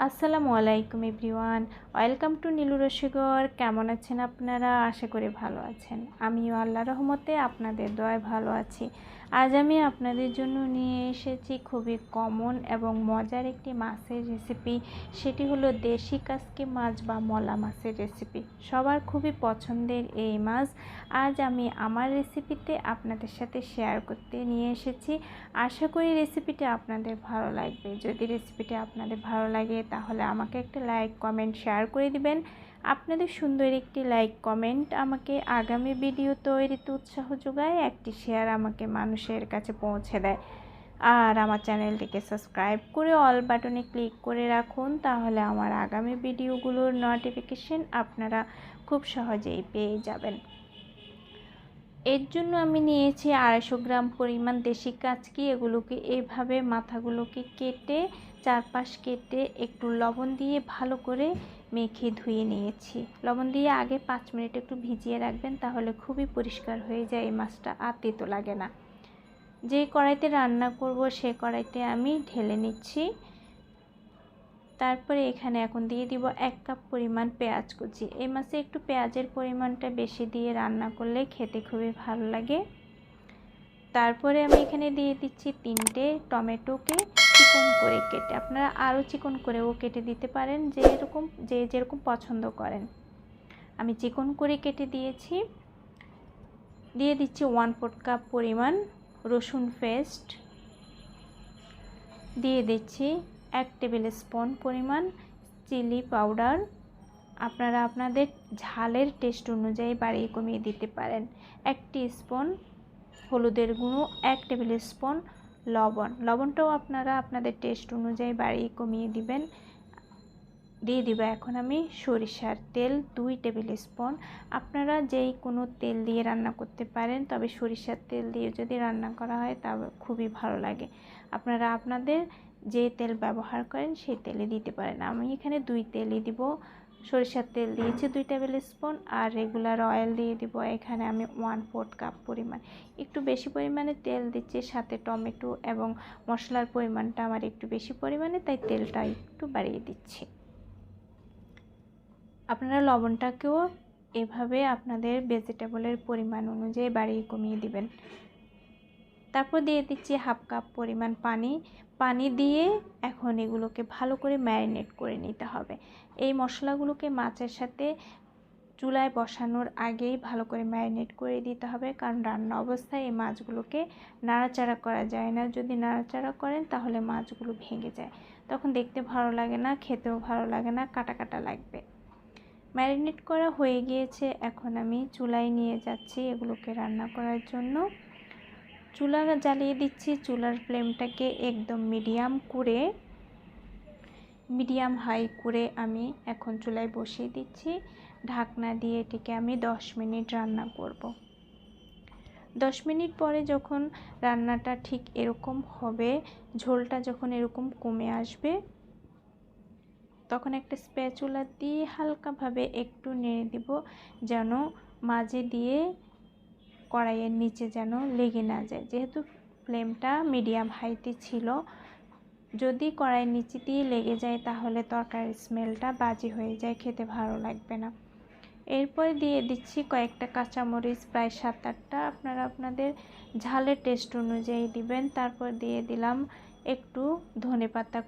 আসসালামু আলাইকুম everyone, welcome to Nilu রসিকর। কেমন আছেন আপনারা? আশা করি ভালো আছেন। আমিও আল্লাহর রহমতে আপনাদের দয়ায় ভালো আছি। আজ আমি আপনাদের জন্য নিয়ে এসেছি খুবই কমন এবং মজার একটি মাছের রেসিপি। সেটি হলো দেশি কাসকি মাছ বা মলা মাছের রেসিপি। সবার খুবই পছন্দের এই মাছ আজ আমি আমার রেসিপিতে আপনাদের সাথে শেয়ার করতে নিয়ে এসেছি। আশা করি রেসিপিটি আপনাদের ভালো লাগবে। যদি রেসিপিটি আপনাদের ভালো লাগে তাহলে আমাকে একটা লাইক, কমেন্ট, শেয়ার করে দিবেন। আপনাদের সুন্দর একটি লাইক, কমেন্ট আমাকে আগামী ভিডিও তৈরিতে উৎসাহ যোগায়, একটি শেয়ার আমাকে মানুষের কাছে পৌঁছে দেয়। আর আমার চ্যানেলটিকে সাবস্ক্রাইব করে অল বাটনে ক্লিক করে রাখুন, তাহলে আমার আগামী ভিডিওগুলোর নোটিফিকেশন আপনারা খুব সহজেই পেয়ে যাবেন। এর জন্য আমি নিয়েছি 250 গ্রাম পরিমাণ দেশি কাচকি। এগুলোকে এইভাবে মাথাগুলোকে কেটে, চারপাশ কেটে একটু লবণ দিয়ে ভালো করে মেখে ধুয়ে নিয়েছি। লবণ দিয়ে আগে 5 মিনিট একটু ভিজিয়ে রাখবেন, তাহলে খুবই পরিষ্কার হয়ে যায় এই মাছটা, আর তেতো লাগে না। যে কড়াইতে রান্না করব সে কড়াইতে আমি ঢেলে নিচ্ছি। তারপরে এখানে এখন দিয়ে দিব 1 কাপ পরিমাণ পেঁয়াজ কুচি। এই মাছে একটু পেঁয়াজের পরিমাণটা বেশি দিয়ে রান্না করলে খেতে খুবই ভালো লাগে। তারপরে আমি এখানে দিয়ে দিচ্ছি 3টে টমেটোকে চিকন করে কেটে। আপনারা আরও চিকন করেও কেটে দিতে পারেন, যে যেরকম পছন্দ করেন। আমি চিকন করে কেটে দিয়েছি। দিয়ে দিচ্ছি 1/4 কাপ পরিমাণ রসুন পেস্ট। দিয়ে দিচ্ছি 1 টেবিল স্পুন পরিমাণ চিলি পাউডার। আপনারা আপনাদের ঝালের টেস্ট অনুযায়ী বাড়িয়ে কমিয়ে দিতে পারেন। 1 টিস্পুন হলুদের গুঁড়ো, 1 টেবিল স্পুন লবণটাও আপনারা আপনাদের টেস্ট অনুযায়ী বাড়িয়ে কমিয়ে দিবেন। দিয়ে দিব এখন আমি সরিষার তেল 2 টেবিল স্পুন। আপনারা যেই কোনো তেল দিয়ে রান্না করতে পারেন, তবে সরিষার তেল দিয়ে যদি রান্না করা হয় তবে খুবই ভালো লাগে। আপনারা আপনাদের যে তেল ব্যবহার করেন সেই তেলে দিতে পারেন। আমি এখানে 2 তেলই দিব। সরিষার তেল দিয়েছি 2 টেবিল স্পুন, আর রেগুলার অয়েল দিয়ে দিব এখানে আমি 1/4 কাপ পরিমাণ। একটু বেশি পরিমাণে তেল দিচ্ছি, সাথে টমেটো এবং মশলার পরিমাণটা আমার একটু বেশি পরিমাণে, তাই তেলটা একটু বাড়িয়ে দিচ্ছি। আপনারা লবণটাকেও এভাবে আপনাদের ভেজিটেবলের পরিমাণ অনুযায়ী বাড়িয়ে কমিয়ে দিবেন। তারপর দিয়ে দিচ্ছি 1/2 কাপ পরিমাণ পানি দিয়ে এখন এগুলোকে ভালো করে ম্যারিনেট করে নিতে হবে। এই মশলাগুলোকে মাছের সাথে চুলায় বসানোর আগেই ভালো করে ম্যারিনেট করে দিতে হবে, কারণ রান্না অবস্থায় এই মাছগুলোকে নাড়াচাড়া করা যায় না। যদি নাড়াচাড়া করেন তাহলে মাছগুলো ভেঙে যায়, তখন দেখতে ভালো লাগে না, খেতেও ভালো লাগে না, কাটা কাটা লাগবে। ম্যারিনেট করা হয়ে গিয়েছে, এখন আমি চুলায় নিয়ে যাচ্ছি এগুলোকে রান্না করার জন্য। চুলা জ্বালিয়ে দিচ্ছি। চুলার ফ্লেমটাকে একদম মিডিয়াম হাই করে আমি এখন চুলায় বসিয়ে দিচ্ছি। ঢাকনা দিয়ে এটিকে আমি 10 মিনিট রান্না করব। 10 মিনিট পরে যখন রান্নাটা ঠিক এরকম হবে, ঝোলটা যখন এরকম কমে আসবে, তখন একটা স্প্যাচুলা দিয়ে হালকাভাবে একটু নেড়ে দিব, যেন মাঝে দিয়ে কড়াইয়ের নিচে যেন লেগে না যায়। যেহেতু ফ্লেমটা মিডিয়াম হাইতে ছিল, যদি কড়াইয়ের নিচে দিয়ে লেগে যায় তাহলে তরকারির স্মেলটা বাজে হয়ে যায়, খেতে ভালো লাগবে না। এরপরে দিয়ে দিচ্ছি কয়েকটা কাঁচামরিচ, প্রায় 7-8টা। আপনারা আপনাদের ঝালের টেস্ট অনুযায়ী দিবেন। তারপর দিয়ে দিলাম একটু ধনেপাতা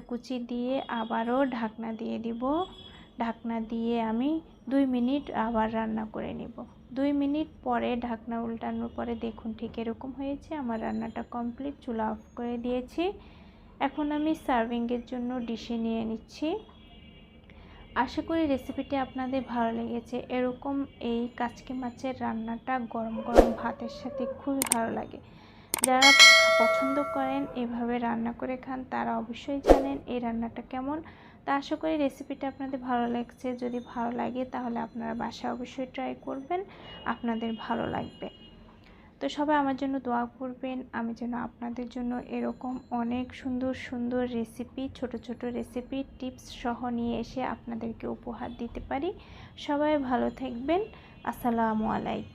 কুচি দিয়ে আবারও ঢাকনা দিয়ে দিব। ঢাকনা দিয়ে আমি 2 মিনিট আবার রান্না করে নিব। 2 মিনিট পরে ঢাকনা উল্টানোর পরে দেখুন ঠিক এরকম হয়েছে। আমার রান্নাটা কমপ্লিট, চুলা অফ করে দিয়েছি। এখন আমি সার্ভিংয়ের জন্য ডিশে নিয়ে নিচ্ছি। আশা করি রেসিপিটি আপনাদের ভালো লেগেছে। এরকম এই কাচকি মাছের রান্নাটা গরম গরম ভাতের সাথে খুবই ভালো লাগে। যারা পছন্দ করেন এভাবে রান্না করে খান, তারা অবশ্যই জানেন এই রান্নাটা কেমন। তা আশা করি রেসিপিটা আপনাদের ভালো লাগছে। যদি ভালো লাগে তাহলে আপনারা বাসায় অবশ্যই ট্রাই করবেন, আপনাদের ভালো লাগবে। তো সবাই আমার জন্য দোয়া করবেন, আমি যেন আপনাদের জন্য এরকম অনেক সুন্দর সুন্দর রেসিপি, ছোট ছোট রেসিপি টিপস সহ নিয়ে এসে আপনাদেরকে উপহার দিতে পারি। সবাই ভালো থাকবেন। আসসালামু আলাইকুম।